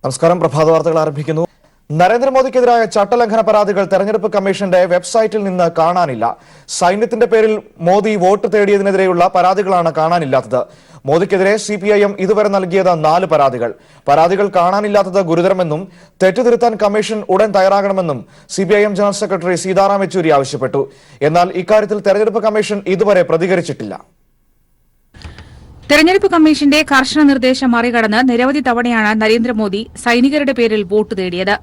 നമസ്കാരം. പ്രഭാത വാർത്തകൾ ആരംഭിക്കുന്നു. നരേന്ദ്രമോദിക്കെതിരായ ചട്ടലംഘന പരാതികൾ തെരഞ്ഞെടുപ്പ് കമ്മീഷന്റെ വെബ്സൈറ്റിൽ നിന്ന് കാണാനില്ല. സൈന്യത്തിന്റെ പേരിൽ മോദി വോട്ട് തേടിയതിനെതിരെയുള്ള പരാതികളാണ് കാണാനില്ലാത്തത്. മോദിക്കെതിരെ CPIM ഇതുവരെ നൽകിയത് 4 പരാതികൾ. പരാതികൾ കാണാനില്ലാത്തത് ഗുരുതരമെന്നും തെറ്റുതിരുത്താൻ കമ്മീഷൻ ഉടൻ തയ്യാറാകണമെന്നും CPIM general secretary Sitaram Yechury ആവശ്യപ്പെട്ടു. എന്നാൽ ഇക്കാര്യത്തിൽ തെരഞ്ഞെടുപ്പ് കമ്മീഷൻ ഇതുവരെ പ്രതികരിച്ചിട്ടില്ല. തെരഞ്ഞെടുപ്പ് കമ്മീഷന്റെ കർശന നിർദ്ദേശം മറികടന്ന് നിരവധി തവണയാണ് നരേന്ദ്രമോദി സൈനികരുടെ പേരിൽ വോട്ട് തേടിയത്.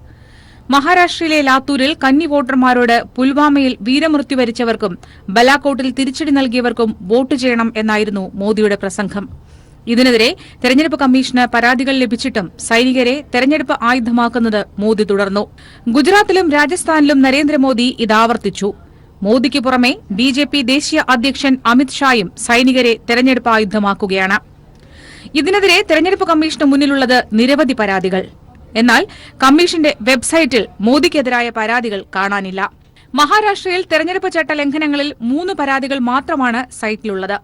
മഹാരാഷ്ട്രയിലെ ലാത്തൂരിൽ കന്നി വോട്ടർമാരോട് പുൽവാമയിൽ വീരമൃത്യു വരിച്ചവർക്കും ബലാക്കോട്ടിൽ തിരിച്ചടി നൽകിയവർക്കും വോട്ട് ചെയ്യണം എന്നായിരുന്നു മോദിയുടെ പ്രസംഗം. ഇതിനെതിരെ തെരഞ്ഞെടുപ്പ് കമ്മീഷന് പരാതികൾ ലഭിച്ചിട്ടും സൈനികരെ തെരഞ്ഞെടുപ്പ് ആയുധമാക്കുന്നത് മോദി തുടർന്നു. ഗുജറാത്തിലും രാജസ്ഥാനിലും നരേന്ദ്രമോദി ഇതാവർത്തിച്ചു. മോദിക്ക് പുറമെ BJP ദേശീയ അധ്യക്ഷൻ അമിത് ഷായും സൈനികരെ തെരഞ്ഞെടുപ്പ് ആയുധമാക്കുകയാണ്. ഇതിനെതിരെ തെരഞ്ഞെടുപ്പ് കമ്മീഷന് മുന്നിലുള്ളത് നിരവധി പരാതികൾ. എന്നാൽ കമ്മീഷന്റെ വെബ്സൈറ്റിൽ മോദിക്കെതിരായ പരാതികൾ കാണാനില്ല. മഹാരാഷ്ട്രയിൽ തെരഞ്ഞെടുപ്പ് ചട്ട ലംഘനങ്ങളിൽ 3 പരാതികൾ മാത്രമാണ് സൈറ്റിലുള്ളത്.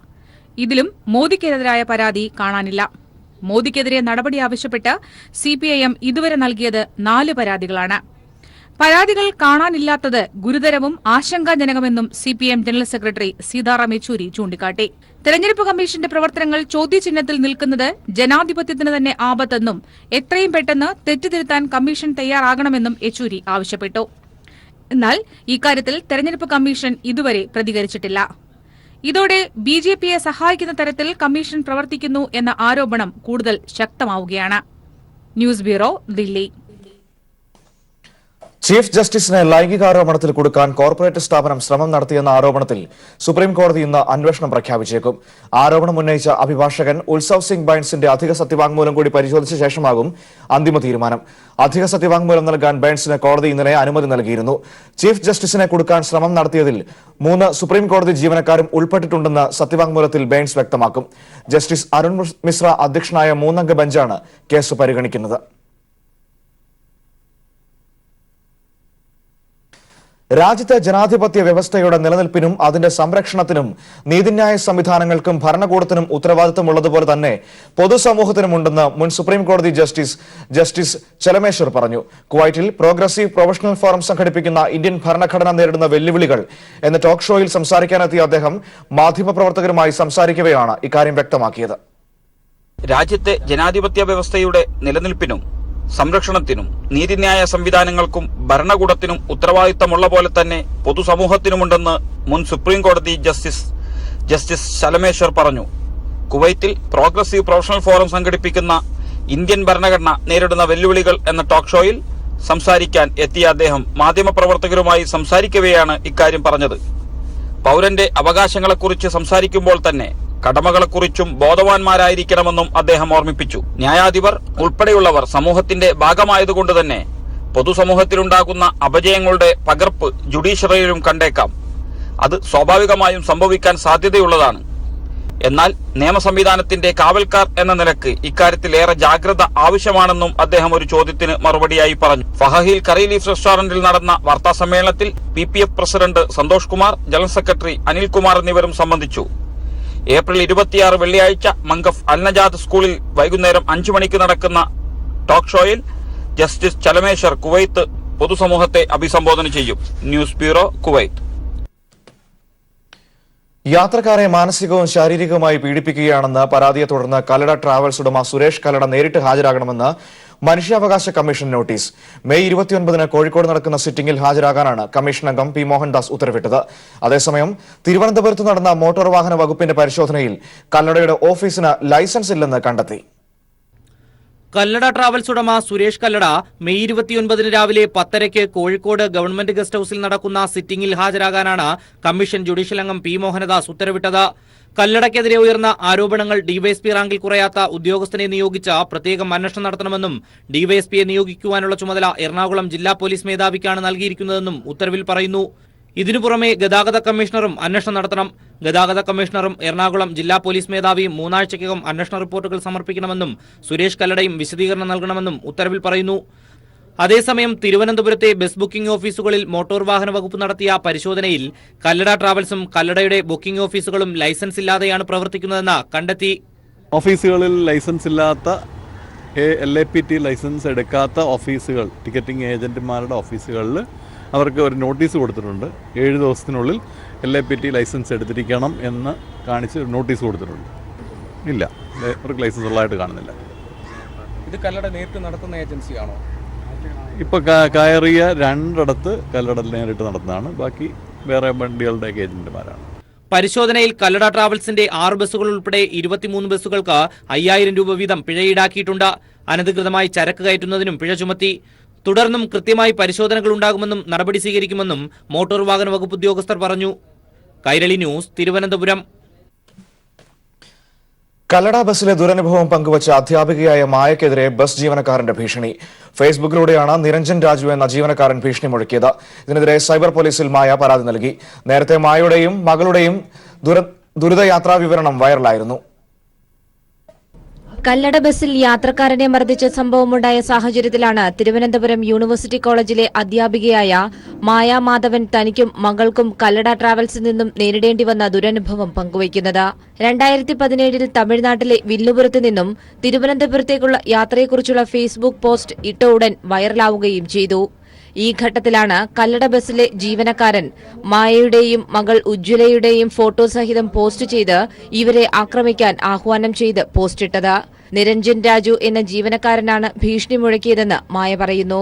ഇതിലും മോദിക്കെതിരായ പരാതി കാണാനില്ല. മോദിക്കെതിരെ നടപടി ആവശ്യപ്പെട്ട് CPIM ഇതുവരെ നൽകിയത് 4 പരാതികളാണ്. പരാതികൾ കാണാനില്ലാത്തത് ഗുരുതരവും ആശങ്കാജനകമെന്നും CPIM general secretary Sitaram Yechury ചൂണ്ടിക്കാട്ടി. തെരഞ്ഞെടുപ്പ് കമ്മീഷന്റെ പ്രവർത്തനങ്ങൾ ചോദ്യചിഹ്നത്തിൽ നിൽക്കുന്നത് ജനാധിപത്യത്തിന് തന്നെ ആപത്തെന്നും എത്രയും പെട്ടെന്ന് തെറ്റുതിരുത്താൻ കമ്മീഷൻ തയ്യാറാകണമെന്നും യെച്ചൂരി ആവശ്യപ്പെട്ടു. എന്നാൽ ഇക്കാര്യത്തിൽ തെരഞ്ഞെടുപ്പ് കമ്മീഷൻ ഇതുവരെ പ്രതികരിച്ചിട്ടില്ല. ഇതോടെ BJPയെ സഹായിക്കുന്ന തരത്തിൽ കമ്മീഷൻ പ്രവർത്തിക്കുന്നു എന്ന ആരോപണം കൂടുതൽ ശക്തമാവുകയാണ്. News bureau, Delhi. ചീഫ് ജസ്റ്റിസിനെ ലൈംഗികാരോപണത്തിൽ കൊടുക്കാൻ കോർപ്പറേറ്റ് സ്ഥാപനം ശ്രമം നടത്തിയെന്ന ആരോപണത്തിൽ സുപ്രീം കോടതി ഇന്ന് അന്വേഷണം പ്രഖ്യാപിച്ചേക്കും. ആരോപണം ഉന്നയിച്ച അഭിഭാഷകൻ ഉത്സവ് സിംഗ് ബൈൻസിന്റെ അധിക സത്യവാങ്മൂലം കൂടി പരിശോധിച്ച ശേഷമാകും അന്തിമ തീരുമാനം. അധിക സത്യവാങ്മൂലം നൽകാൻ ബൈൻസിന് കോടതി ഇന്നലെ അനുമതി നൽകിയിരുന്നു. ചീഫ് ജസ്റ്റിസിനെ കൊടുക്കാൻ ശ്രമം നടത്തിയതിൽ 3 സുപ്രീം കോടതി ജീവനക്കാരും ഉൾപ്പെട്ടിട്ടുണ്ടെന്ന് സത്യവാങ്മൂലത്തിൽ ബൈൻസ് വ്യക്തമാക്കും. ജസ്റ്റിസ് അരുൺ മിശ്ര അധ്യക്ഷനായ 3-അംഗ ബെഞ്ചാണ് കേസ് പരിഗണിക്കുന്നത്. രാജ്യത്തെ ജനാധിപത്യ വ്യവസ്ഥയുടെ നിലനിൽപ്പിനും അതിന്റെ സംരക്ഷണത്തിനും നീതിന്യായ സംവിധാനങ്ങൾക്കും ഭരണകൂടത്തിനും ഉത്തരവാദിത്തമുള്ളതുപോലെ തന്നെ പൊതുസമൂഹത്തിനുമുണ്ടെന്ന് മുൻ സുപ്രീം കോടതി ജസ്റ്റിസ് ചെലമേശ്വർ പറഞ്ഞു. കുവൈറ്റിൽ പ്രോഗ്രസീവ് പ്രൊഫഷണൽ ഫോറം സംഘടിപ്പിക്കുന്ന ഇന്ത്യൻ ഭരണഘടന നേരിടുന്ന വെല്ലുവിളികൾ എന്ന ടോക്ക് ഷോയിൽ സംസാരിക്കാനെത്തിയ അദ്ദേഹം മാധ്യമപ്രവർത്തകരുമായി സംസാരിക്കവെയാണ് ഇക്കാര്യം വ്യക്തമാക്കിയത്. രാജ്യത്തെ ജനാധിപത്യ വ്യവസ്ഥയുടെ നിലനിൽപ്പിനും സംരക്ഷണത്തിനും നീതിന്യായ സംവിധാനങ്ങൾക്കും ഭരണകൂടത്തിനും ഉത്തരവാദിത്തമുള്ള പോലെ തന്നെ പൊതുസമൂഹത്തിനുമുണ്ടെന്ന് മുൻ സുപ്രീം കോടതി ജസ്റ്റിസ് ചലമേശ്വർ പറഞ്ഞു. കുവൈറ്റിൽ പ്രോഗ്രസീവ് പ്രൊഫഷണൽ ഫോറം സംഘടിപ്പിക്കുന്ന ഇന്ത്യൻ ഭരണഘടന നേരിടുന്ന വെല്ലുവിളികൾ എന്ന ടോക്ക് ഷോയിൽ സംസാരിക്കാൻ എത്തിയ അദ്ദേഹം മാധ്യമപ്രവർത്തകരുമായി സംസാരിക്കവെയാണ് ഇക്കാര്യം പറഞ്ഞത്. പൗരന്റെ അവകാശങ്ങളെക്കുറിച്ച് സംസാരിക്കുമ്പോൾ തന്നെ കടമകളെക്കുറിച്ചും ബോധവാന്മാരായിരിക്കണമെന്നും അദ്ദേഹം ഓർമ്മിപ്പിച്ചു. ന്യായാധിപർ ഉൾപ്പെടെയുള്ളവർ സമൂഹത്തിന്റെ ഭാഗമായതുകൊണ്ട് തന്നെ പൊതുസമൂഹത്തിലുണ്ടാകുന്ന അപജയങ്ങളുടെ പകർപ്പ് ജുഡീഷ്യറിയിലും കണ്ടേക്കാം. അത് സ്വാഭാവികമായും സംഭവിക്കാൻ സാധ്യതയുള്ളതാണ്. എന്നാൽ നിയമ സംവിധാനത്തിന്റെ കാവൽക്കാർ എന്ന നിലക്ക് ഇക്കാര്യത്തിൽ ഏറെ ജാഗ്രത ആവശ്യമാണെന്നും അദ്ദേഹം ഒരു ചോദ്യത്തിന് മറുപടിയായി പറഞ്ഞു. ഫഹഹിൽ കറി ലീഫ് റെസ്റ്റോറന്റിൽ നടന്ന വാർത്താ സമ്മേളനത്തിൽ PPF president Santhosh Kumar, general secretary Anilkumar എന്നിവരും സംബന്ധിച്ചു. ഏപ്രിൽ 26 വെള്ളിയാഴ്ച മംഗഫ് അൽനജാദ് സ്കൂളിൽ വൈകുന്നേരം 5 മണിക്ക് നടക്കുന്ന ടോക്ക് ഷോയിൽ ജസ്റ്റിസ് ചലമേശ്വർ കുവൈത്ത് പൊതുസമൂഹത്തെ അഭിസംബോധന ചെയ്യും. News bureau, Kuwait. യാത്രക്കാരെ മാനസികവും ശാരീരികവുമായി പീഡിപ്പിക്കുകയാണെന്ന് പരാതിയെ തുടർന്ന് കല്ലട ട്രാവൽസ് ഉടമ സുരേഷ് കല്ലട നേരിട്ട് ഹാജരാകണമെന്ന് മനുഷ്യാവകാശ കമ്മീഷൻ നോട്ടീസ്. മെയ് 29-ന് കോഴിക്കോട് നടക്കുന്ന സിറ്റിംഗിൽ ഹാജരാകാനാണ് കമ്മീഷൻ അംഗം P. മോഹൻദാസ് ഉത്തരവിട്ടത്. അതേസമയം തിരുവനന്തപുരത്ത് നടന്ന മോട്ടോർ വാഹന വകുപ്പിന്റെ പരിശോധനയിൽ കല്ലടയുടെ ഓഫീസിന് ലൈസൻസ് ഇല്ലെന്ന് കണ്ടെത്തി. കല്ലട ട്രാവൽസ് ഉടമ സുരേഷ് കല്ലട മെയ് 29-ന് രാവിലെ 10:30 കോഴിക്കോട് ഗവൺമെന്റ് ഗസ്റ്റ് ഹൌസിൽ നടക്കുന്ന സിറ്റിംഗിൽ ഹാജരാകാനാണ് കമ്മീഷൻ ജുഡീഷ്യൽ അംഗം P. മോഹനദാസ് ഉത്തരവിട്ടത്. കല്ലടയ്ക്കെതിരെ ഉയർന്ന ആരോപണങ്ങൾ ഡിവൈഎസ്പി റാങ്കിൽ കുറയാത്ത ഉദ്യോഗസ്ഥനെ നിയോഗിച്ച പ്രത്യേകം അന്വേഷണം നടത്തണമെന്നും ഡിവൈഎസ്പിയെ നിയോഗിക്കുവാനുള്ള ചുമതല എറണാകുളം ജില്ലാ പോലീസ് മേധാവിക്കാണ് നൽകിയിരിക്കുന്നതെന്നും ഉത്തരവിൽ പറയുന്നു. ഇതിനു പുറമെ ഗതാഗത കമ്മീഷണറും അന്വേഷണം നടത്തണം. ഗതാഗത കമ്മീഷണറും എറണാകുളം ജില്ലാ പോലീസ് മേധാവിയും 3 ആഴ്ചയ്ക്കകം അന്വേഷണ റിപ്പോർട്ടുകൾ സമർപ്പിക്കണമെന്നും സുരേഷ് കല്ലടയും വിശദീകരണം നൽകണമെന്നും ഉത്തരവിൽ പറയുന്നു. അതേസമയം തിരുവനന്തപുരത്തെ ബസ് ബുക്കിംഗ് ഓഫീസുകളിൽ മോട്ടോർ വാഹന വകുപ്പ് നടത്തിയ പരിശോധനയിൽ കല്ലട ട്രാവൽസും കല്ലടയുടെ ബുക്കിംഗ് ഓഫീസുകളും ലൈസൻസ് ഇല്ലാതെയാണ് പ്രവർത്തിക്കുന്നതെന്ന് കണ്ടെത്തി. ഓഫീസുകളിൽ ലൈസൻസ് ഇല്ലാത്ത LAPT ലൈസൻസ് എടുക്കാത്ത ഓഫീസുകൾ, ടിക്കറ്റിംഗ് ഏജൻറ്റുമാരുടെ ഓഫീസുകളിൽ അവർക്ക് ഒരു നോട്ടീസ് കൊടുത്തിട്ടുണ്ട്. 7 ദിവസത്തിനുള്ളിൽ LAPT ലൈസൻസ് എടുത്തിരിക്കണം എന്ന് കാണിച്ച് നോട്ടീസ് കൊടുത്തിട്ടുണ്ട്. ഇല്ല, അവർക്ക് ലൈസൻസ് ഉള്ളതായിട്ട് കാണുന്നില്ല. ഇത് കല്ലട നേരിട്ട് നടത്തുന്ന ഏജൻസിയാണോ? ഇപ്പോൾ കയറിയ 2 കല്ലട നേരിട്ട് നടത്തുന്നതാണ്. ബാക്കി വേറെ വണ്ടികളുടെയൊക്കെ ഏജൻറ്റുമാരാണ്. പരിശോധനയിൽ കല്ലട ട്രാവൽസിന്റെ 6 ബസ്സുകൾ ഉൾപ്പെടെ 23 ബസ്സുകൾക്ക് 5000 രൂപ വീതം പിഴ ഈടാക്കിയിട്ടുണ്ട്. അനധികൃതമായി ചരക്ക് കയറ്റുന്നതിനും പിഴ ചുമത്തി. തുടർന്നും കൃത്യമായി പരിശോധനകൾ ഉണ്ടാകുമെന്നും നടപടി സ്വീകരിക്കുമെന്നും മോട്ടോർ വാഹന വകുപ്പ് ഉദ്യോഗസ്ഥർ പറഞ്ഞു. കൈരളി ന്യൂസ്, തിരുവനന്തപുരം. കല്ലട ബസ്സിലെ ദുരനുഭവം പങ്കുവച്ച അധ്യാപികയായ മായക്കെതിരെ ബസ് ജീവനക്കാരന്റെ ഭീഷണി. ഫേസ്ബുക്കിലൂടെയാണ് നിരഞ്ജൻ രാജു എന്ന ജീവനക്കാരൻ ഭീഷണി മുഴക്കിയത്. ഇതിനെതിരെ സൈബർ പോലീസിൽ മായ പരാതി നൽകി. നേരത്തെ മായയുടെയും മകളുടെയും ദുരിതയാത്രാ വിവരണം വൈറലായിരുന്നു. കല്ലട ബസ്സിൽ യാത്രക്കാരനെ മർദ്ദിച്ച സംഭവമുണ്ടായ സാഹചര്യത്തിലാണ് തിരുവനന്തപുരം യൂണിവേഴ്സിറ്റി കോളേജിലെ അധ്യാപികയായ മായ മാധവൻ തനിക്കും മകൾക്കും കല്ലട ട്രാവൽസിൽ നിന്നും നേരിടേണ്ടി വന്ന ദുരനുഭവം പങ്കുവയ്ക്കുന്നത്. 2017 തമിഴ്നാട്ടിലെ വില്ലുപുരത്ത് നിന്നും തിരുവനന്തപുരത്തേക്കുള്ള യാത്രയെക്കുറിച്ചുള്ള ഫേസ്ബുക്ക് പോസ്റ്റ് ഇട്ട ഉടൻ വൈറലാവുകയും ചെയ്തു. ഈ ഘട്ടത്തിലാണ് കല്ലട ബസ്സിലെ ജീവനക്കാരൻ മായയുടെയും മകൾ ഉജ്ജ്വലയുടെയും ഫോട്ടോ സഹിതം പോസ്റ്റ് ചെയ്ത് ഇവരെ ആക്രമിക്കാൻ ആഹ്വാനം ചെയ്ത് പോസ്റ്റിട്ടത്. നിരഞ്ജൻ രാജു എന്ന ജീവനക്കാരനാണ് ഭീഷണി മുഴക്കിയതെന്ന് മായ പറയുന്നു.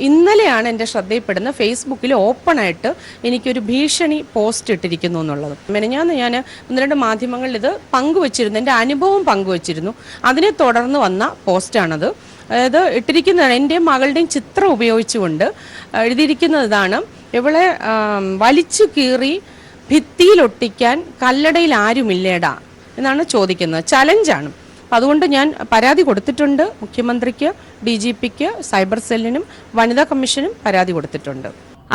ഇന്നലെയാണ് എന്റെ ശ്രദ്ധയിൽപ്പെടുന്ന ഫേസ്ബുക്കിൽ ഓപ്പണായിട്ട് എനിക്കൊരു ഭീഷണി പോസ്റ്റ് ഇട്ടിരിക്കുന്നു എന്നുള്ളത്. മെനഞ്ഞാന്ന് ഞാൻ 1-2 മാധ്യമങ്ങളിൽ ഇത് പങ്കുവച്ചിരുന്നു, എന്റെ അനുഭവം പങ്കുവച്ചിരുന്നു. അതിനെ തുടർന്ന് വന്ന പോസ്റ്റാണത്. അതായത് ഇട്ടിരിക്കുന്നതാണ് എൻ്റെ മകളുടെയും ചിത്രം ഉപയോഗിച്ചുകൊണ്ട് എഴുതിയിരിക്കുന്നത് ഇതാണ്: ഇവളെ വലിച്ചു കീറി ഭിത്തിയിലൊട്ടിക്കാൻ കല്ലടയിൽ ആരുമില്ലേടാ എന്നാണ് ചോദിക്കുന്നത്. ചലഞ്ചാണ്. അതുകൊണ്ട് ഞാൻ പരാതി കൊടുത്തിട്ടുണ്ട്. മുഖ്യമന്ത്രിക്ക്, DGPക്ക്, സൈബർ സെല്ലിനും വനിതാ കമ്മീഷനും പരാതി കൊടുത്തിട്ടുണ്ട്.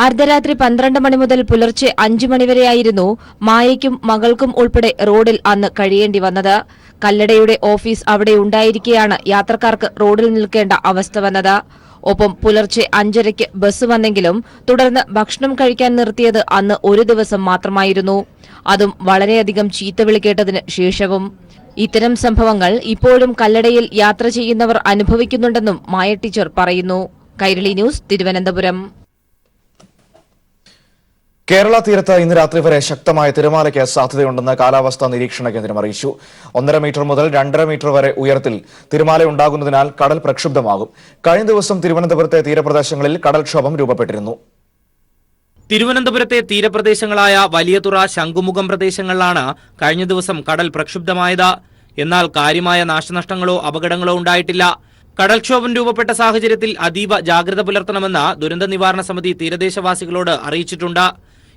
അർദ്ധരാത്രി 12 മണി മുതൽ പുലർച്ചെ 5 മണിവരെയായിരുന്നു മായയ്ക്കും മകൾക്കും ഉൾപ്പെടെ റോഡിൽ അന്ന് കഴിയേണ്ടി വന്നത്. കല്ലടയുടെ ഓഫീസ് അവിടെ ഉണ്ടായിരിക്കെയാണ് യാത്രക്കാർക്ക് റോഡിൽ നിൽക്കേണ്ട അവസ്ഥ വന്നത്. ഒപ്പം പുലർച്ചെ 5:30 ബസ് വന്നെങ്കിലും തുടർന്ന് ഭക്ഷണം കഴിക്കാൻ നിർത്തിയത് അന്ന് ഒരു ദിവസം മാത്രമായിരുന്നു. അതും വളരെയധികം ചീത്തവിളി കേട്ടതിന് ശേഷവും. ഇത്തരം സംഭവങ്ങൾ ഇപ്പോഴും കല്ലടയിൽ യാത്ര ചെയ്യുന്നവർ അനുഭവിക്കുന്നുണ്ടെന്നും മായ ടീച്ചർ പറയുന്നു. കൈരളി ന്യൂസ്, തിരുവനന്തപുരം. കേരള തീരത്ത് ഇന്ന് രാത്രി വരെ ശക്തമായ തിരമാലയ്ക്ക് സാധ്യതയുണ്ടെന്ന് കാലാവസ്ഥാ നിരീക്ഷണ കേന്ദ്രം അറിയിച്ചു. 1.5 മീറ്റർ മുതൽ 2.5 മീറ്റർ വരെ ഉയരത്തിൽ തിരമാല ഉണ്ടാകുന്നതിനാൽ കടൽ പ്രക്ഷുബ്ധമാകും. കഴിഞ്ഞ ദിവസം തിരുവനന്തപുരത്തെ തീരപ്രദേശങ്ങളിൽ കടൽക്ഷോഭം രൂപപ്പെട്ടിരുന്നു. തിരുവനന്തപുരത്തെ തീരപ്രദേശങ്ങളായ വലിയതുറ, ശംഖുമുഖം പ്രദേശങ്ങളിലാണ് കഴിഞ്ഞ ദിവസം കടൽ പ്രക്ഷുബ്ധമായത്. എന്നാൽ കാര്യമായ നാശനഷ്ടങ്ങളോ അപകടങ്ങളോ ഉണ്ടായിട്ടില്ല. കടൽക്ഷോഭം രൂപപ്പെട്ട സാഹചര്യത്തിൽ അതീവ ജാഗ്രത പുലർത്തണമെന്ന് ദുരന്ത നിവാരണ സമിതി തീരദേശവാസികളോട് അറിയിച്ചിട്ടുണ്ട്.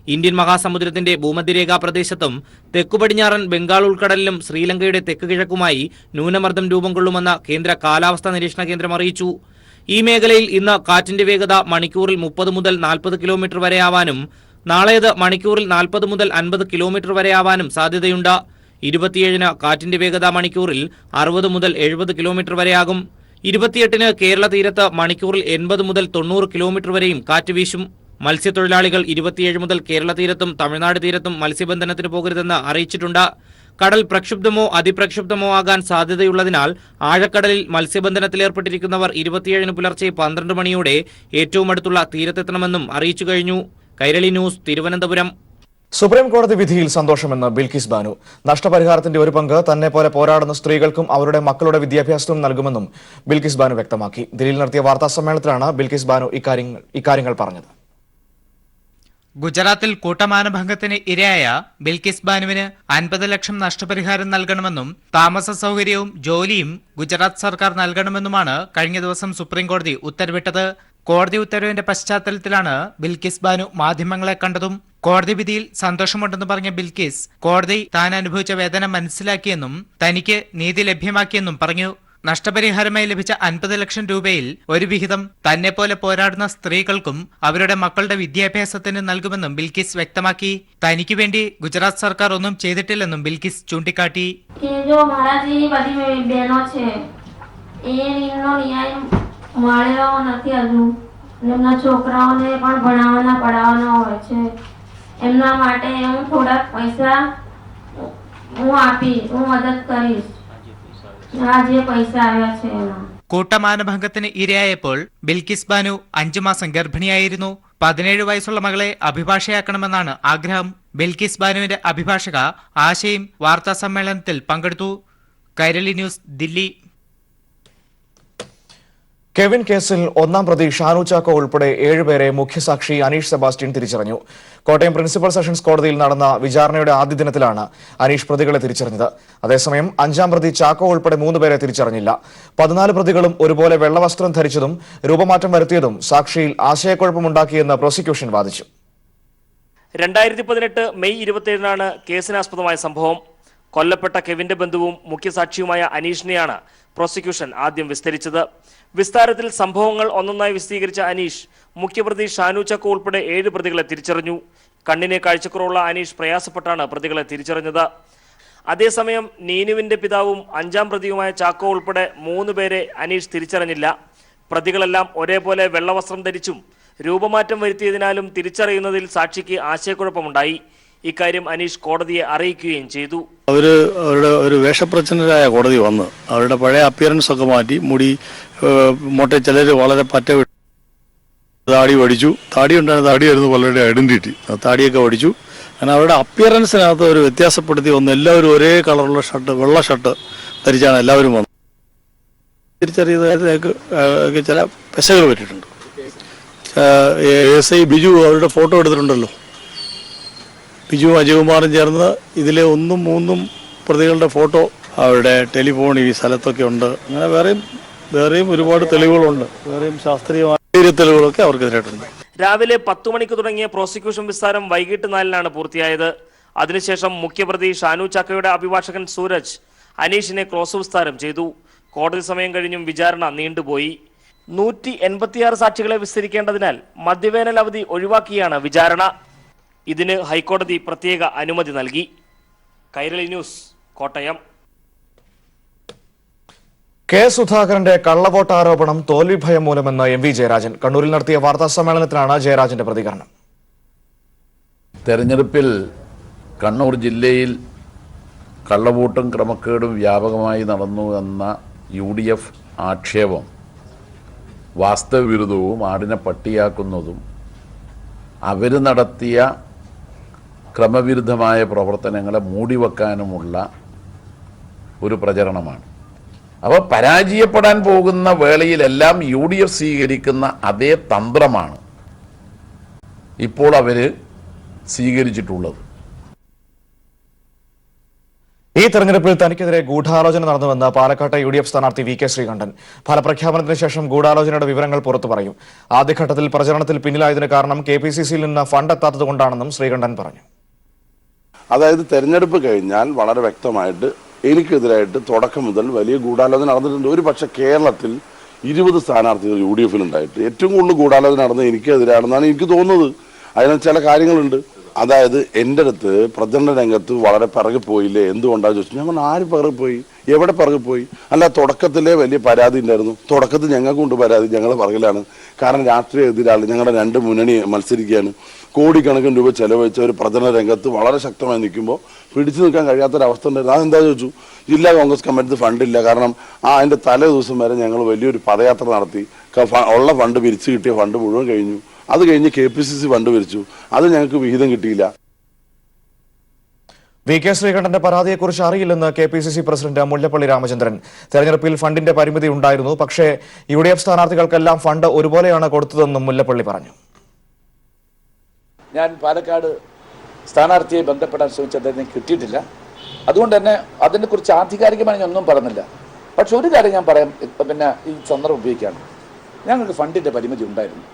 ഇന്ത്യൻ മഹാസമുദ്രത്തിന്റെ ഭൂമധ്യരേഖാ പ്രദേശത്തും തെക്കുപടിഞ്ഞാറൻ ബംഗാൾ ഉൾക്കടലിലും ശ്രീലങ്കയുടെ തെക്ക് കിഴക്കുമായി ന്യൂനമർദ്ദം രൂപം കൊള്ളുമെന്ന് കേന്ദ്ര കാലാവസ്ഥാ നിരീക്ഷണ കേന്ദ്രം അറിയിച്ചു. ഈ മേഖലയിൽ ഇന്ന് കാറ്റിന്റെ വേഗത മണിക്കൂറിൽ 30 മുതൽ 40 കിലോമീറ്റർ വരെയാവാനും നാളേത് മണിക്കൂറിൽ 40 മുതൽ 50 കിലോമീറ്റർ വരെയാവാനും സാധ്യതയുണ്ട്. 27-ന് കാറ്റിന്റെ വേഗത മണിക്കൂറിൽ 60 മുതൽ 70 കിലോമീറ്റർ വരെയാകും. 28-ന് കേരള തീരത്ത് മണിക്കൂറിൽ 80 മുതൽ 90 കിലോമീറ്റർ വരെയും കാറ്റ് വീശും. മത്സ്യത്തൊഴിലാളികൾ 27 മുതൽ കേരള തീരത്തും തമിഴ്നാട് തീരത്തും മത്സ്യബന്ധനത്തിന് പോകരുതെന്ന് അറിയിച്ചിട്ടുണ്ട്. കടൽ പ്രക്ഷുബ്ധമോ അതിപ്രക്ഷുബ്ധമോ ആകാൻ സാധ്യതയുള്ളതിനാൽ ആഴക്കടലിൽ മത്സ്യബന്ധനത്തിലേർപ്പെട്ടിരിക്കുന്നവർ 27-ന് പുലർച്ചെ 12 മണിയോടെ ഏറ്റവും അടുത്തുള്ള തീരത്തെത്തണമെന്നും അറിയിച്ചു കഴിഞ്ഞു. കൈരളി ന്യൂസ്, തിരുവനന്തപുരം. സുപ്രീം കോടതി വിധിയിൽ സന്തോഷമെന്ന് ബിൽക്കിസ് ബാനു. നഷ്ടപരിഹാരത്തിന്റെ ഒരു പങ്ക് തന്നെ പോലെ പോരാടുന്ന സ്ത്രീകൾക്കും അവരുടെ മക്കളുടെ വിദ്യാഭ്യാസത്തിനും നൽകുമെന്നും ബിൽക്കിസ് ബാനു വ്യക്തമാക്കി. ദില്ലിയിൽ നടത്തിയ വാർത്താ സമ്മേളനത്തിലാണ് ബിൽക്കിസ് ബാനു ഇക്കാര്യങ്ങൾ പറഞ്ഞത്. ഗുജറാത്തിൽ കൂട്ടമാനഭംഗത്തിന് ഇരയായ ബിൽക്കിസ് ബാനുവിന് 50 ലക്ഷം നഷ്ടപരിഹാരം നൽകണമെന്നും താമസ സൗകര്യവും ജോലിയും ഗുജറാത്ത് സർക്കാർ നൽകണമെന്നുമാണ് കഴിഞ്ഞ ദിവസം സുപ്രീംകോടതി ഉത്തരവിട്ടത്. കോടതി ഉത്തരവിന്റെ പശ്ചാത്തലത്തിലാണ് ബിൽക്കിസ് ബാനു മാധ്യമങ്ങളെ കണ്ടതും. കോടതി വിധിയിൽ സന്തോഷമുണ്ടെന്ന് പറഞ്ഞ ബിൽക്കിസ് കോടതി താൻ അനുഭവിച്ച വേദന മനസ്സിലാക്കിയെന്നും തനിക്ക് നീതി ലഭ്യമാക്കിയെന്നും പറഞ്ഞു. നഷ്ടപരിഹാരമായി ലഭിച്ച 50 ലക്ഷം രൂപയിൽ ഒരു വിഹിതം തന്നെ പോലെ പോരാടുന്ന സ്ത്രീകൾക്കും അവരുടെ മക്കളുടെ വിദ്യാഭ്യാസത്തിന് നൽകുമെന്നും ബിൽക്കിസ് വ്യക്തമാക്കി. തനിക്ക് വേണ്ടി ഗുജറാത്ത് സർക്കാർ ഒന്നും ചെയ്തിട്ടില്ലെന്നും ബിൽക്കിസ് ചൂണ്ടിക്കാട്ടി. એમના માટે હું થોડાક પૈસા હું મદદ કરીશ. આ જે પૈસા આવ્યા છે એમાં കൂട്ടമാനഭംഗത്തിന് ഇരയായപ്പോൾ ബിൽക്കിസ് ബാനു 5 മാസം ഗർഭിണിയായിരുന്നു. 17 വയസ്സുള്ള മകളെ അഭിഭാഷകയാക്കണമെന്നാണ് ആഗ്രഹം. ബിൽക്കിസ് ബാനുവിന്റെ അഭിഭാഷക ആശയും വാർത്താസമ്മേളനത്തിൽ പങ്കെടുത്തു. കൈരളി ന്യൂസ്, ദില്ലി. കെവിൻ കേസിൽ ഒന്നാം പ്രതി ഷാനു ചാക്കോ ഉൾപ്പെടെ 7 പേരെ മുഖ്യസാക്ഷി അനീഷ് സെബാസ്റ്റ്യൻ തിരിച്ചറിഞ്ഞു. കോട്ടയം പ്രിൻസിപ്പൽ സെഷൻസ് കോടതിയിൽ നടന്ന വിചാരണയുടെ ആദ്യ ദിനത്തിലാണ് അനീഷ് പ്രതികളെ തിരിച്ചറിഞ്ഞത്. അതേസമയം 5-ാം പ്രതി ചാക്കോ ഉൾപ്പെടെ 3 പേരെ തിരിച്ചറിഞ്ഞില്ല. 14 പ്രതികളും ഒരുപോലെ വെള്ളവസ്ത്രം ധരിച്ചതും രൂപമാറ്റം വരുത്തിയതും സാക്ഷിയിൽ ആശയക്കുഴപ്പമുണ്ടാക്കിയെന്ന് പ്രോസിക്യൂഷൻ വാദിച്ചു. 2018 മെയ് 27-നാണ് കേസിനാസ്പദമായ സംഭവം. കൊല്ലപ്പെട്ട കെവിന്റെ ബന്ധുവും മുഖ്യസാക്ഷിയുമായ അനീഷിനെയാണ് പ്രോസിക്യൂഷൻ ആദ്യം വിസ്തരിച്ചത്. വിസ്താരത്തിൽ സംഭവങ്ങൾ ഒന്നൊന്നായി വിശദീകരിച്ച അനീഷ് മുഖ്യപ്രതി ഷാനു ചാക്കോ ഉൾപ്പെടെ 7 പ്രതികളെ തിരിച്ചറിഞ്ഞു. കണ്ണിന് കാഴ്ചക്കുറവുള്ള അനീഷ് പ്രയാസപ്പെട്ടാണ് പ്രതികളെ തിരിച്ചറിഞ്ഞത്. അതേസമയം നീനുവിന്റെ പിതാവും 5-ാം പ്രതിയുമായ ചാക്കോ ഉൾപ്പെടെ 3 പേരെ അനീഷ് തിരിച്ചറിഞ്ഞില്ല. പ്രതികളെല്ലാം ഒരേപോലെ വെള്ളവസ്ത്രം ധരിച്ചും രൂപമാറ്റം വരുത്തിയതിനാലും തിരിച്ചറിയുന്നതിൽ സാക്ഷിക്ക് ആശയക്കുഴപ്പമുണ്ടായി. ഇക്കാര്യം അനീഷ് കോടതിയെ അറിയിക്കുകയും ചെയ്തു. അവരുടെ ഒരു വേഷപ്രച്ഛന്നരായ കോടതി വന്ന് അവരുടെ പഴയ അപ്പിയറൻസ് ഒക്കെ മാറ്റി മുടി മൊട്ട ചിലർ വളരെ പറ്റ താടി പഠിച്ചു. താടി ഉണ്ടായിരുന്ന താടിയായിരുന്നു പലരുടെ ഐഡന്റിറ്റി. താടിയൊക്കെ പഠിച്ചു. അങ്ങനെ അവരുടെ അപ്പിയറൻസിനകത്ത് ഒരു വ്യത്യാസപ്പെടുത്തി വന്നു. എല്ലാവരും ഒരേ കളറുള്ള ഷർട്ട്, വെള്ള ഷർട്ട് ധരിച്ചാണ് എല്ലാവരും വന്നത്. തിരിച്ചറിയുന്നതിലേക്ക് ചില പെശകൾ പറ്റിയിട്ടുണ്ട്. SI ബിജു അവരുടെ ഫോട്ടോ എടുത്തിട്ടുണ്ടല്ലോ. ബിജു അജയകുമാറും ചേർന്ന് ഇതിലെ 1ഉം 3ഉം പ്രതികളുടെ ഫോട്ടോ അവരുടെ ടെലിഫോൺ ഈ സ്ഥലത്തൊക്കെ ഉണ്ട്. അങ്ങനെ വേറെയും ഒരുപാട് തെളിവുകളുണ്ട്. വേറെയും ശാസ്ത്രീയമായ തെളിവുകളൊക്കെ അവർക്കെതിരായിട്ടുണ്ട്. രാവിലെ 10 മണിക്ക് തുടങ്ങിയ പ്രോസിക്യൂഷൻ വിസ്താരം വൈകിട്ട് 4-നാണ് പൂർത്തിയായത്. അതിനുശേഷം മുഖ്യപ്രതി ഷാനു ചാക്കോയുടെ അഭിഭാഷകൻ സൂരജ് അനീഷിനെ ക്രോസ് വിസ്താരം ചെയ്തു. കോടതി സമയം കഴിഞ്ഞും വിചാരണ നീണ്ടുപോയി. 186 സാക്ഷികളെ വിസ്തരിക്കേണ്ടതിനാൽ മധ്യവേനൽ അവധി ഒഴിവാക്കിയാണ് വിചാരണ. ഇതിന് ഹൈക്കോടതി പ്രത്യേക അനുമതി നൽകി. കൈരളി ന്യൂസ്, കോട്ടയം. കെ സുധാകരന്റെ കള്ളവോട്ട് ആരോപണം തോൽവി ഭയം മൂലമെന്ന് MV ജയരാജൻ. കണ്ണൂരിൽ നടത്തിയ വാർത്താ സമ്മേളനത്തിലാണ് ജയരാജന്റെ പ്രതികരണം. തെരഞ്ഞെടുപ്പിൽ കണ്ണൂർ ജില്ലയിൽ കള്ളവോട്ടും ക്രമക്കേടും വ്യാപകമായി നടന്നു എന്ന UDF ആക്ഷേപം വാസ്തവവിരുദ്ധവും ആടിനെ പട്ടിയാക്കുന്നതും അവർ നടത്തിയ ക്രമവിരുദ്ധമായ പ്രവർത്തനങ്ങളെ മൂടിവെക്കാനുമുള്ള ഒരു പ്രചരണമാണ്. അപ്പോൾ പരാജയപ്പെടാൻ പോകുന്ന വേളയിലെല്ലാം UDF സ്വീകരിക്കുന്ന അതേ തന്ത്രമാണ് ഇപ്പോൾ അവർ സ്വീകരിച്ചിട്ടുള്ളത്. ഈ തെരഞ്ഞെടുപ്പിൽ തനിക്കെതിരെ ഗൂഢാലോചന നടന്നുവെന്ന് പാലക്കാട്ടെ UDF സ്ഥാനാർത്ഥി VK ശ്രീകണ്ഠൻ. ഫലപ്രഖ്യാപനത്തിന് ശേഷം ഗൂഢാലോചനയുടെ വിവരങ്ങൾ പുറത്തു പറയും. ആദ്യഘട്ടത്തിൽ പ്രചരണത്തിൽ പിന്നിലായതിന് കാരണം KPCCയിൽ നിന്ന് ഫണ്ട് എത്താത്തതുകൊണ്ടാണെന്നും ശ്രീകണ്ഠൻ പറഞ്ഞു. അതായത് തെരഞ്ഞെടുപ്പ് കഴിഞ്ഞാൽ വളരെ വ്യക്തമായിട്ട് എനിക്കെതിരായിട്ട് തുടക്കം മുതൽ വലിയ ഗൂഢാലോചന നടന്നിട്ടുണ്ട്. ഒരു പക്ഷേ കേരളത്തിൽ 20 സ്ഥാനാർത്ഥികൾ UDF-ലുണ്ടായിട്ട് ഏറ്റവും കൂടുതൽ ഗൂഢാലോചന നടന്നത് എനിക്കെതിരാണെന്നാണ് എനിക്ക് തോന്നുന്നത്. അതിന് ചില കാര്യങ്ങളുണ്ട്. അതായത് എൻ്റെ അടുത്ത് പ്രചരണ രംഗത്ത് വളരെ പിറകെ പോയില്ലേ, എന്തുകൊണ്ടാണെന്ന് ചോദിച്ചു. ഞാൻ പറഞ്ഞു, ആര് പിറകെ പോയി, എവിടെ പിറകെ പോയി? അല്ല, തുടക്കത്തിലെ വലിയ പരാതി ഉണ്ടായിരുന്നു. തുടക്കത്തിൽ ഞങ്ങൾക്കുണ്ട് പരാതി, ഞങ്ങൾ പിറകിലാണ്. കാരണം രാഷ്ട്രീയ എതിരാളി ഞങ്ങളുടെ 2 മുന്നണി മത്സരിക്കുകയാണ്. കോടിക്കണക്കിന് രൂപ ചെലവഴിച്ച ഒരു പ്രചരണ രംഗത്ത് വളരെ ശക്തമായി നിൽക്കുമ്പോൾ പിടിച്ചു നിൽക്കാൻ കഴിയാത്തൊരവസ്ഥ ഉണ്ടായിരുന്നു. അതെന്താ ചോദിച്ചു, ജില്ലാ കോൺഗ്രസ് കമ്മിറ്റി ഫണ്ടില്ല. കാരണം അതിൻ്റെ തലേ ദിവസം വരെ ഞങ്ങൾ വലിയൊരു പദയാത്ര നടത്തി. ഉള്ള ഫണ്ട് പിരിച്ചു കിട്ടിയ ഫണ്ട് മുഴുവൻ കഴിഞ്ഞു. അത് കഴിഞ്ഞ് KPCC ഫണ്ട് പിരിച്ചു. അത് ഞങ്ങൾക്ക് വിഹിതം കിട്ടിയില്ല. VK ശ്രീകണ്ഠന്റെ പരാതിയെക്കുറിച്ച് അറിയില്ലെന്ന് KPCC പ്രസിഡന്റ് മുല്ലപ്പള്ളി രാമചന്ദ്രൻ. തെരഞ്ഞെടുപ്പിൽ ഫണ്ടിന്റെ പരിമിതി ഉണ്ടായിരുന്നു. പക്ഷേ UDF സ്ഥാനാർത്ഥികൾക്കെല്ലാം ഫണ്ട് ഒരുപോലെയാണ് കൊടുത്തതെന്നും മുല്ലപ്പള്ളി പറഞ്ഞു. ഞാൻ പാലക്കാട് സ്ഥാനാർത്ഥിയെ ബന്ധപ്പെടാൻ ശ്രമിച്ച് അദ്ദേഹത്തിന് കിട്ടിയിട്ടില്ല. അതുകൊണ്ട് തന്നെ അതിനെക്കുറിച്ച് ആധികാരികമായി ഞാൻ ഒന്നും പറഞ്ഞില്ല. പക്ഷെ ഒരു കാര്യം ഞാൻ പറയാം, പിന്നെ ഈ സന്ദർഭം ഉപയോഗിക്കുകയാണ്. ഞങ്ങൾക്ക് ഫണ്ടിൻ്റെ പരിമിതി ഉണ്ടായിരുന്നു.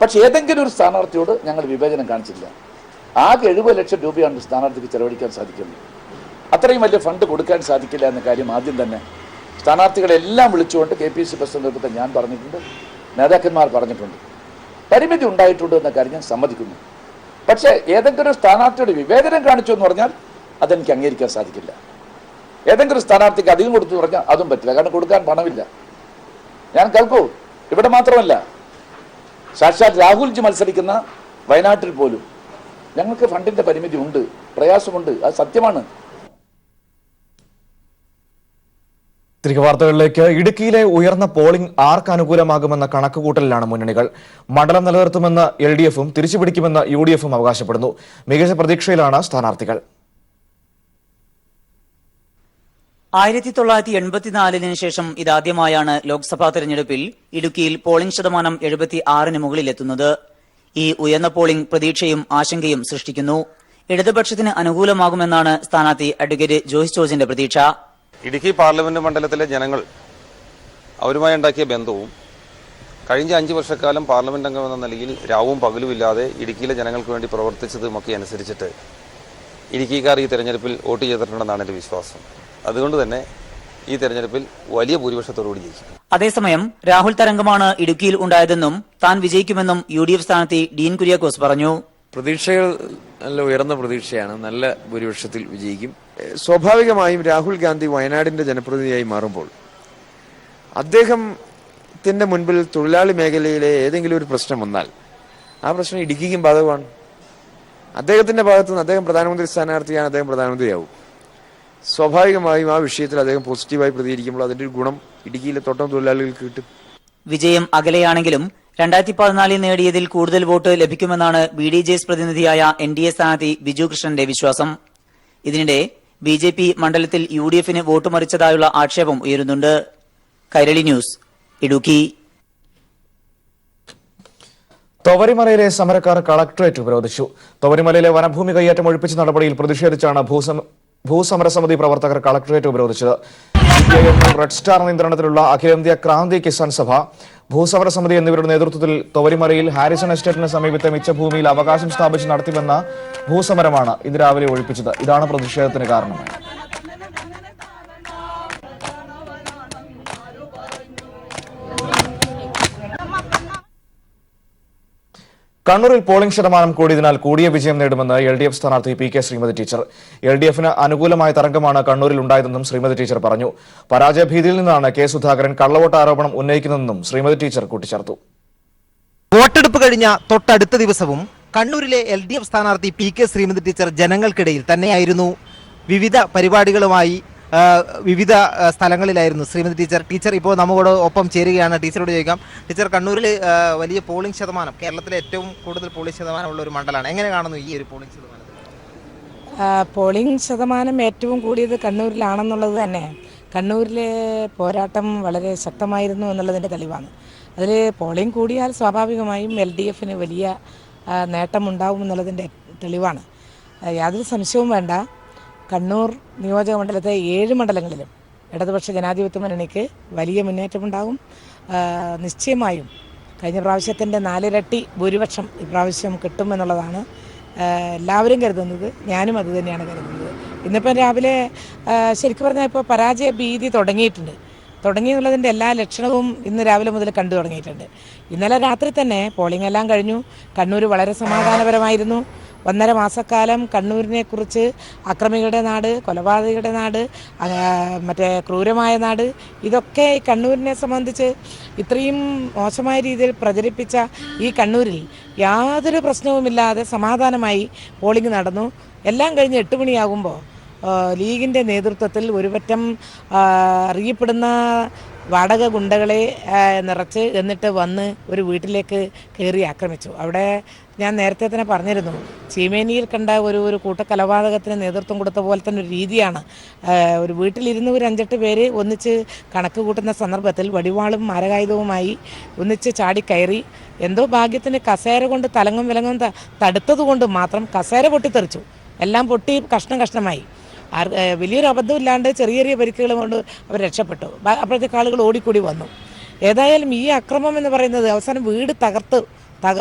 പക്ഷെ ഏതെങ്കിലും ഒരു സ്ഥാനാർത്ഥിയോട് ഞങ്ങൾ വിവേചനം കാണിച്ചില്ല. ആകെ 70 ലക്ഷം രൂപയാണ് സ്ഥാനാർത്ഥിക്ക് ചെലവഴിക്കാൻ സാധിക്കുന്നത്. അത്രയും വലിയ ഫണ്ട് കൊടുക്കാൻ സാധിക്കില്ല എന്ന കാര്യം ആദ്യം തന്നെ സ്ഥാനാർത്ഥികളെല്ലാം വിളിച്ചുകൊണ്ട് KPCC പ്രസിഡന്റ് ഞാൻ പറഞ്ഞിട്ടുണ്ട്, നേതാക്കന്മാർ പറഞ്ഞിട്ടുണ്ട്. പരിമിതി ഉണ്ടായിട്ടുണ്ട് എന്ന കാര്യം ഞാൻ സമ്മതിക്കുന്നു. പക്ഷേ ഏതെങ്കിലും സ്ഥാനാർത്ഥിയുടെ വിവേചനം കാണിച്ചു എന്ന് പറഞ്ഞാൽ അതെനിക്ക് അംഗീകരിക്കാൻ സാധിക്കില്ല. ഏതെങ്കിലും സ്ഥാനാർത്ഥിക്ക് അധികം കൊടുത്തു പറഞ്ഞാൽ അതും പറ്റില്ല. കാരണം കൊടുക്കാൻ പണമില്ല. ഞാൻ കേൾക്കൂ, ഇവിടെ മാത്രമല്ല, സാക്ഷാൽ രാഹുൽജി മത്സരിക്കുന്ന വയനാട്ടിൽ പോലും ഞങ്ങൾക്ക് ഫണ്ടിന്റെ പരിമിതി ഉണ്ട്, പ്രയാസമുണ്ട്. അത് സത്യമാണ്. തിരികെ വാർത്തകളിലേക്ക്. ഇടുക്കിയിലെ ഉയർന്ന പോളിംഗ് ആർക്ക് അനുകൂലമാകുമെന്ന കണക്കുകൂട്ടലിലാണ് മുന്നണികൾ. മണ്ഡലം നിലനിർത്തുമെന്ന് LDFും തിരിച്ചുപിടിക്കുമെന്ന് UDFും അവകാശപ്പെടുന്നു. മികച്ച പ്രതീക്ഷയിലാണ് സ്ഥാനാർത്ഥികൾ. 1984 ശേഷം ഇതാദ്യമായാണ് ലോക്സഭാ തെരഞ്ഞെടുപ്പിൽ ഇടുക്കിയിൽ പോളിംഗ് ശതമാനം 76-ന് മുകളിലെത്തുന്നത്. ഈ ഉയർന്ന പോളിംഗ് പ്രതീക്ഷയും ആശങ്കയും സൃഷ്ടിക്കുന്നു. ഇടതുപക്ഷത്തിന് അനുകൂലമാകുമെന്നാണ് സ്ഥാനാർത്ഥി അഡ്വക്കേറ്റ് ജോയ്സ് ജോർജിന്റെ പ്രതീക്ഷ. ഇടുക്കി പാർലമെന്റ് മണ്ഡലത്തിലെ ജനങ്ങൾ അവരുമായി ഉണ്ടാക്കിയ ബന്ധവും കഴിഞ്ഞ 5 വർഷക്കാലം പാർലമെന്റ് അംഗമെന്ന നിലയിൽ രാവും പകലുമില്ലാതെ ഇടുക്കിയിലെ ജനങ്ങൾക്ക് വേണ്ടി പ്രവർത്തിച്ചതുമൊക്കെ അനുസരിച്ചിട്ട് ഇടുക്കിക്കാർ ഈ തെരഞ്ഞെടുപ്പിൽ വോട്ട് ചെയ്തിട്ടുണ്ടെന്നാണ് എൻ്റെ വിശ്വാസം. അതുകൊണ്ട് തന്നെ ഈ തെരഞ്ഞെടുപ്പിൽ വലിയ ഭൂരിപക്ഷത്തോടുകൂടി ജയിക്കും. അതേസമയം രാഹുൽ തരംഗമാണ് ഇടുക്കിയിൽ ഉണ്ടായതെന്നും താൻ വിജയിക്കുമെന്നും UDF സ്ഥാനാർത്ഥി ഡീൻ കുര്യാക്കോസ് പറഞ്ഞു. പ്രതീക്ഷകൾ നല്ല ഉയർന്ന പ്രതീക്ഷയാണ്. നല്ല ഭൂരിപക്ഷത്തിൽ വിജയിക്കും. സ്വാഭാവികമായും രാഹുൽ ഗാന്ധി വയനാടിന്റെ ജനപ്രതിനിധിയായി മാറുമ്പോൾ അദ്ദേഹത്തിന്റെ മുൻപിൽ തൊഴിലാളി മേഖലയിലെ ഏതെങ്കിലും ഒരു പ്രശ്നം വന്നാൽ ആ പ്രശ്നം ഇടുക്കിക്കും ബാധകമാണ്. അദ്ദേഹത്തിന്റെ ഭാഗത്തു നിന്ന് അദ്ദേഹം പ്രധാനമന്ത്രി സ്ഥാനാർത്ഥിയാണ്, അദ്ദേഹം പ്രധാനമന്ത്രിയാവും. സ്വാഭാവികമായും ആ വിഷയത്തിൽ അദ്ദേഹം പോസിറ്റീവായി പ്രതികരിക്കുമ്പോൾ അതിന്റെ ഒരു ഗുണം ഇടുക്കിയിലെ തോട്ടം തൊഴിലാളികൾക്ക് കിട്ടും. വിജയം അകലെയാണെങ്കിലും 2014 നേടിയതിൽ കൂടുതൽ വോട്ട് ലഭിക്കുമെന്നാണ് BDJS പ്രതിനിധിയായ NDA സ്ഥാനാർത്ഥി ബിജു കൃഷ്ണന്റെ വിശ്വാസം. ഇതിനിടെ BJP മണ്ഡലത്തിൽ UDFന് വോട്ട് മറിച്ചതായുള്ള ആക്ഷേപം ഉയരുന്നുണ്ട്. കൈരളി ന്യൂസ്, ഇടുക്കി. തൊവരിമലയിലെ സമരക്കാർ കളക്ടറേറ്റ് ഉപരോധിച്ചു. തൊവരിമലയിലെ വനഭൂമി കൈയേറ്റം ഒഴിപ്പിച്ച നടപടിയിൽ പ്രതിഷേധിച്ചാണ് ഭൂസമരസമിതി പ്രവർത്തകർ കളക്ടറേറ്റ് ഉപരോധിച്ചത്. റെഡ് സ്റ്റാർ നിയന്ത്രണത്തിലുള്ള അഖിലേന്ത്യാ ക്രാന്തി കിസാൻ സഭ, ഭൂസമരസമിതി എന്നിവരുടെ നേതൃത്വത്തിൽ തൊവരിമലയിൽ ഹാരിസൺ എസ്റ്റേറ്റിന് സമീപത്തെ മിച്ചഭൂമിയിൽ അവകാശം സ്ഥാപിച്ച് നടത്തിവന്ന ഭൂസമരമാണ് ഇന്ന് രാവിലെ ഒഴിപ്പിച്ചത്. ഇതാണ് പ്രതിഷേധത്തിന് കാരണമായി. കണ്ണൂരിൽ പോളിംഗ് ശതമാനം കൂടിയതിനാൽ കൂടിയ വിജയം നേടുമെന്ന് LDF സ്ഥാനാർത്ഥി PK ശ്രീമതി ടീച്ചർ. LDFന് അനുകൂലമായ തരംഗമാണ് കണ്ണൂരിൽ ഉണ്ടായതെന്നും ശ്രീമതി ടീച്ചർ പറഞ്ഞു. പരാജയഭീതിയിൽ നിന്നാണ് K സുധാകരൻ കള്ളവോട്ട് ആരോപണം ഉന്നയിക്കുന്നതെന്നും ശ്രീമതി ടീച്ചർ കൂട്ടിച്ചേർത്തു. വോട്ടെടുപ്പ് കഴിഞ്ഞ തൊട്ടടുത്ത ദിവസവും കണ്ണൂരിലെ LDF സ്ഥാനാർത്ഥി PK ശ്രീമതി ടീച്ചർ ജനങ്ങൾക്കിടയിൽ തന്നെയായിരുന്നു. വിവിധ പരിപാടികളുമായി വിവിധ സ്ഥലങ്ങളിലായിരുന്നു ശ്രീമതി ടീച്ചർ ഇപ്പോൾ നമ്മോട് ഒപ്പം ചേരുകയാണ്. ടീച്ചറോട് ചോദിക്കാം, ടീച്ചർ, കണ്ണൂരിൽ വലിയ പോളിംഗ് ശതമാനം, കേരളത്തിലെ ഏറ്റവും കൂടുതൽ പോളിംഗ് ശതമാനമുള്ള ഒരു മണ്ഡലമാണ്. എങ്ങനെ കാണുന്നു ഈ ഒരു പോളിംഗ് ശതമാനം? പോളിംഗ് ശതമാനം ഏറ്റവും കൂടിയത് കണ്ണൂരിലാണെന്നുള്ളത് തന്നെ കണ്ണൂരിലെ പോരാട്ടം വളരെ ശക്തമായിരുന്നു എന്നുള്ളതിൻ്റെ തെളിവാണ്. അതിൽ പോളിംഗ് കൂടിയാൽ സ്വാഭാവികമായും LDFന് വലിയ നേട്ടമുണ്ടാവും എന്നുള്ളതിൻ്റെ തെളിവാണ്. യാതൊരു സംശയവും വേണ്ട. കണ്ണൂർ നിയോജക മണ്ഡലത്തെ 7 മണ്ഡലങ്ങളിലും ഇടതുപക്ഷ ജനാധിപത്യ മുന്നണിക്ക് വലിയ മുന്നേറ്റമുണ്ടാകും. നിശ്ചയമായും കഴിഞ്ഞ പ്രാവശ്യത്തിൻ്റെ 4 ഇരട്ടി ഭൂരിപക്ഷം ഇപ്രാവശ്യം കിട്ടുമെന്നുള്ളതാണ് എല്ലാവരും കരുതുന്നത്. ഞാനും അത് തന്നെയാണ് കരുതുന്നത്. ഇന്നിപ്പം രാവിലെ ശരിക്കും പറഞ്ഞാൽ ഇപ്പോൾ പരാജയ ഭീതി തുടങ്ങിയെന്നുള്ളതിൻ്റെ എല്ലാ ലക്ഷണവും ഇന്ന് രാവിലെ മുതൽ കണ്ടു തുടങ്ങിയിട്ടുണ്ട്. ഇന്നലെ രാത്രി തന്നെ പോളിംഗ് എല്ലാം കഴിഞ്ഞു. കണ്ണൂർ വളരെ സമാധാനപരമായിരുന്നു. 1.5 മാസക്കാലം കണ്ണൂരിനെ കുറിച്ച് അക്രമികളുടെ നാട്, കൊലപാതകയുടെ നാട്, മറ്റേ ക്രൂരമായ നാട്, ഇതൊക്കെ കണ്ണൂരിനെ സംബന്ധിച്ച് ഇത്രയും മോശമായ രീതിയിൽ പ്രചരിപ്പിച്ച ഈ കണ്ണൂരിൽ യാതൊരു പ്രശ്നവുമില്ലാതെ സമാധാനമായി പോളിംഗ് നടന്നു. എല്ലാം കഴിഞ്ഞ് 8 മണിയാകുമ്പോൾ ലീഗിൻ്റെ നേതൃത്വത്തിൽ ഒരുപറ്റം അറിയപ്പെടുന്ന വാടക ഗുണ്ടകളെ നിറച്ച് എന്നിട്ട് വന്ന് ഒരു വീട്ടിലേക്ക് കയറി ആക്രമിച്ചു. അവിടെ ഞാൻ നേരത്തെ തന്നെ പറഞ്ഞിരുന്നു, ചീമേനിയിൽ കണ്ട ഒരു കൂട്ടക്കൊലപാതകത്തിന് നേതൃത്വം കൊടുത്ത പോലെ തന്നെ ഒരു രീതിയാണ്. ഒരു വീട്ടിലിരുന്ന് ഒരു 5-8 പേര് ഒന്നിച്ച് കണക്ക് കൂട്ടുന്ന സന്ദർഭത്തിൽ വടിവാളും മാരകായുധവുമായി ഒന്നിച്ച് ചാടിക്കയറി. എന്തോ ഭാഗ്യത്തിന് കസേര കൊണ്ട് തലങ്ങും വിലങ്ങും തടുത്തത് കൊണ്ട് മാത്രം കസേര പൊട്ടിത്തെറിച്ചു. എല്ലാം പൊട്ടി കഷ്ണമായി. വലിയൊരു അബദ്ധമില്ലാണ്ട് ചെറിയ പരിക്കുകൾ കൊണ്ട് അവർ രക്ഷപ്പെട്ടു. അപ്പോഴത്തേക്ക് ആളുകൾ ഓടിക്കൂടി വന്നു. ഏതായാലും ഈ അക്രമം എന്ന് പറയുന്നത് അവസാനം വീട്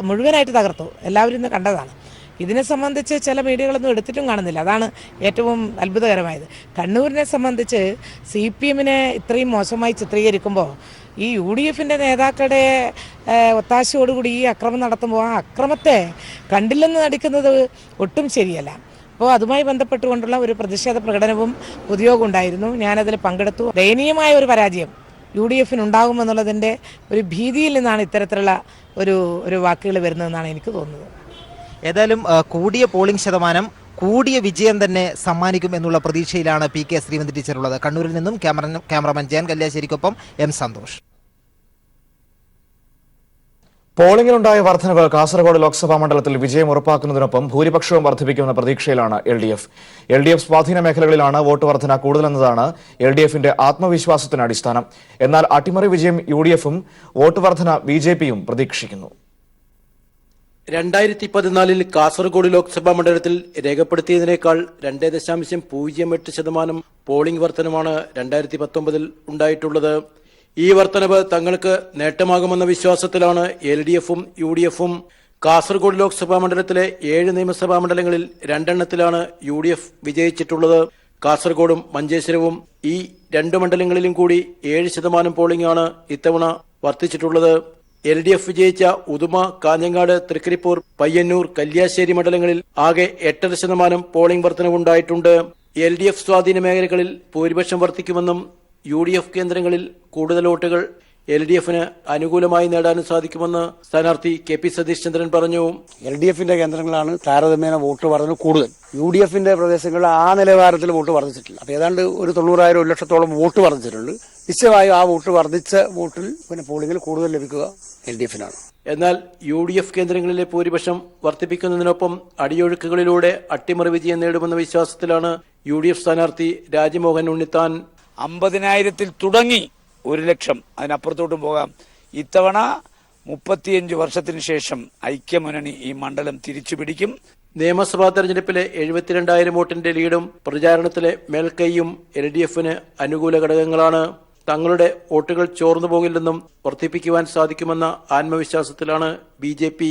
മുഴുവനായിട്ട് തകർത്തു. എല്ലാവരും ഇന്ന് കണ്ടതാണ്. ഇതിനെ സംബന്ധിച്ച് ചില മീഡിയകളൊന്നും എടുത്തിട്ടും കാണുന്നില്ല. അതാണ് ഏറ്റവും അത്ഭുതകരമായത്. കണ്ണൂരിനെ സംബന്ധിച്ച് CPMനെ ഇത്രയും മോശമായി ചിത്രീകരിക്കുമ്പോൾ ഈ UDFൻ്റെ നേതാക്കളുടെ ഒത്താശയോടുകൂടി ഈ അക്രമം നടത്തുമ്പോൾ ആ അക്രമത്തെ കണ്ടില്ലെന്ന് നടിക്കുന്നത് ഒട്ടും ശരിയല്ല. അപ്പോൾ അതുമായി ബന്ധപ്പെട്ടുകൊണ്ടുള്ള ഒരു പ്രതിഷേധ പ്രകടനവും പൊതുയോഗം ഉണ്ടായിരുന്നു. ഞാനതിൽ പങ്കെടുത്തു. ദയനീയമായ ഒരു പരാജയം UDFനുണ്ടാകുമെന്നുള്ളതിൻ്റെ ഒരു ഭീതിയിൽ നിന്നാണ് ഇത്തരത്തിലുള്ള ഒരു വാക്കുകൾ വരുന്നതെന്നാണ് എനിക്ക് തോന്നുന്നത്. ഏതായാലും കൂടിയ പോളിംഗ് ശതമാനം കൂടിയ വിജയം തന്നെ സമ്മാനിക്കും എന്നുള്ള പ്രതീക്ഷയിലാണ് പി കെ ശ്രീമതി ടീച്ചർ ഉള്ളത്. കണ്ണൂരിൽ നിന്നും ക്യാമറാമാൻ ജയൻ കല്യാശ്ശേരിക്കൊപ്പം എം സന്തോഷ്. പോളിംഗിലുണ്ടായ വർധനവ് കാസർഗോഡ് ലോക്സഭാ മണ്ഡലത്തിൽ വിജയം ഉറപ്പാക്കുന്നതിനൊപ്പം ഭൂരിപക്ഷവും വർദ്ധിപ്പിക്കുമെന്ന പ്രതീക്ഷയിലാണ് LDF. LDF സ്വാധീന മേഖലകളിലാണ് വോട്ട് വർധന കൂടുതലെന്നതാണ് LDFന്റെ ആത്മവിശ്വാസത്തിന് അടിസ്ഥാനം. എന്നാൽ അട്ടിമറി വിജയം UDFും വോട്ട് വർധന BJPയും പ്രതീക്ഷിക്കുന്നു. 2014 കാസർഗോഡ് ലോക്സഭാ മണ്ഡലത്തിൽ രേഖപ്പെടുത്തിയതിനേക്കാൾ 2.08% പോളിംഗ് വർധനമാണ് 2019 ഉണ്ടായിട്ടുള്ളത്. ഈ വർധനവ് തങ്ങൾക്ക് നേട്ടമാകുമെന്ന വിശ്വാസത്തിലാണ് LDFും UDFും. കാസർഗോഡ് ലോക്സഭാ മണ്ഡലത്തിലെ 7 നിയമസഭാ മണ്ഡലങ്ങളിൽ 2 എണ്ണത്തിലാണ് UDF വിജയിച്ചിട്ടുള്ളത്. കാസർഗോഡും മഞ്ചേശ്വരവും ഈ 2 മണ്ഡലങ്ങളിലും കൂടി 7% പോളിംഗ് ആണ് ഇത്തവണ വർദ്ധിച്ചിട്ടുള്ളത്. LDF വിജയിച്ച ഉദുമ, കാഞ്ഞങ്ങാട്, തൃക്കരിപ്പൂർ, പയ്യന്നൂർ, കല്യാശ്ശേരി മണ്ഡലങ്ങളിൽ ആകെ 8% പോളിംഗ് വർധനവുണ്ടായിട്ടുണ്ട്. LDF സ്വാധീന മേഖലകളിൽ ഭൂരിപക്ഷം വർദ്ധിക്കുമെന്നും UDF കേന്ദ്രങ്ങളിൽ കൂടുതൽ വോട്ടുകൾ LDFന് അനുകൂലമായി നേടാനും സാധിക്കുമെന്ന് സ്ഥാനാർത്ഥി KP സതീഷ് ചന്ദ്രൻ പറഞ്ഞു. LDFന്റെ കേന്ദ്രങ്ങളാണ് താരതമ്യേന വോട്ട് വർധന കൂടുതൽ. UDFന്റെ പ്രദേശങ്ങളിൽ ആ നിലവാരത്തിൽ വോട്ട് വർദ്ധിച്ചിട്ടില്ല. അപ്പോൾ ഏതാണ്ട് ഒരു 90,000 1 ലക്ഷത്തോളം വോട്ട് വർദ്ധിച്ചിട്ടുണ്ട്. നിശ്ചയമായും ആ വോട്ട് വർദ്ധിച്ച വോട്ടിൽ പോളിംഗിൽ കൂടുതൽ ലഭിക്കുക LDFനാണ്. എന്നാൽ UDF കേന്ദ്രങ്ങളിലെ ഭൂരിപക്ഷം വർദ്ധിപ്പിക്കുന്നതിനൊപ്പം അടിയൊഴുക്കുകളിലൂടെ അട്ടിമറി വിജയം നേടുമെന്ന വിശ്വാസത്തിലാണ് UDF സ്ഥാനാർത്ഥി രാജ്മോഹൻ ഉണ്ണിത്താൻ. 50,000 തുടങ്ങി 1 ലക്ഷം, അതിനപ്പുറത്തോട്ടും പോകാം. ഇത്തവണ 35 വർഷത്തിന് ശേഷം ഐക്യമുന്നണി ഈ മണ്ഡലം തിരിച്ചു പിടിക്കും. നിയമസഭാ തെരഞ്ഞെടുപ്പിലെ 72,000 വോട്ടിന്റെ ലീഡും പ്രചാരണത്തിലെ മേൽക്കൈയും LDFന് അനുകൂല ഘടകങ്ങളാണ്. തങ്ങളുടെ വോട്ടുകൾ ചോർന്നു പോകില്ലെന്നും വർദ്ധിപ്പിക്കുവാൻ സാധിക്കുമെന്ന ആത്മവിശ്വാസത്തിലാണ് BJP.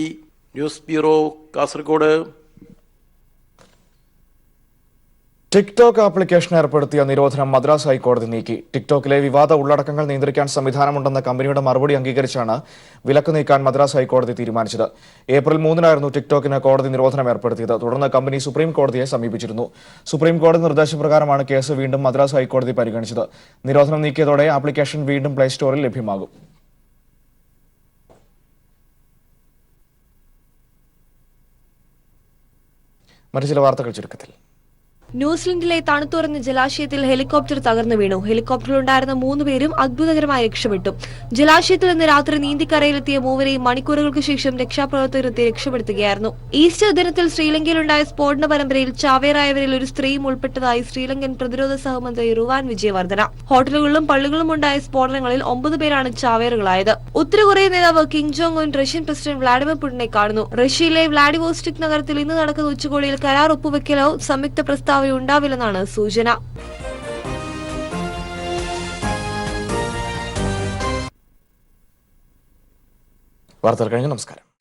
News bureau, Kasaragod. TikTok application ഏർപ്പെടുത്തിയ നിരോധനം മദ്രാസ് ഹൈക്കോടതി നീക്കി. ടിക്ടോക്കിലെ വിവാദ ഉള്ളടക്കങ്ങൾ നിയന്ത്രിക്കാൻ സംവിധാനമുണ്ടെന്ന കമ്പനിയുടെ മറുപടി അംഗീകരിച്ചാണ് വിലക്ക് നീക്കാൻ മദ്രാസ് ഹൈക്കോടതി തീരുമാനിച്ചത്. ഏപ്രിൽ 3-നായിരുന്നു ടിക്ടോക്കിന് കോടതി നിരോധനം ഏർപ്പെടുത്തിയത്. തുടർന്ന് കമ്പനി സുപ്രീം കോടതിയെ സമീപിച്ചിരുന്നു. സുപ്രീം കോടതി നിർദ്ദേശപ്രകാരമാണ് കേസ് വീണ്ടും മദ്രാസ് ഹൈക്കോടതി പരിഗണിച്ചത്. നിരോധനം നീക്കിയതോടെ ആപ്ലിക്കേഷൻ വീണ്ടും പ്ലേ സ്റ്റോറിൽ ലഭ്യമാകും. മറ്റു ചില വാർത്തകൾ ചുരുക്കത്തിൽ. ന്യൂസിലൻഡിലെ തണുത്തുറഞ്ഞ ജലാശയത്തിൽ ഹെലികോപ്റ്റർ തകർന്നു വീണു. ഹെലികോപ്റ്ററിലുണ്ടായിരുന്ന 3 പേരും അത്ഭുതകരമായി രക്ഷപ്പെട്ടു. ജലാശയത്തിൽ നിന്ന് രാത്രി നീന്തിക്കരയിലെത്തിയ 3 മണിക്കൂറുകൾക്ക് ശേഷം രക്ഷാപ്രവർത്തകർ എത്തി രക്ഷപ്പെടുത്തുകയായിരുന്നു. ഈസ്റ്റർ ദിനത്തിൽ ശ്രീലങ്കയിലുണ്ടായ സ്ഫോടന പരമ്പരയിൽ ചാവേറായവരിൽ ഒരു സ്ത്രീയും ഉൾപ്പെട്ടതായി ശ്രീലങ്കൻ പ്രതിരോധ സഹമന്ത്രി റുവാൻ വിജയവർദ്ധന. ഹോട്ടലുകളിലും പള്ളികളിലും ഉണ്ടായ സ്ഫോടനങ്ങളിൽ 9 പേരാണ് ചാവേറുകളായത്. ഉത്തര കൊറിയൻ നേതാവ് Kim Jong Un Russian president Vladimir പുടിനെ കാണുന്നു. റഷ്യയിലെ വ്ളാഡിവോസ്റ്റോക്ക് നഗരത്തിൽ ഇന്ന് നടക്കുന്ന ഉച്ചകോടിയിൽ കരാർ ഒപ്പുവെക്കലോ സംയുക്ത പ്രസ്താവന ഉണ്ടാവില്ലെന്നാണ് സൂചന. വാർത്തകൾ കഴിഞ്ഞു. നമസ്കാരം.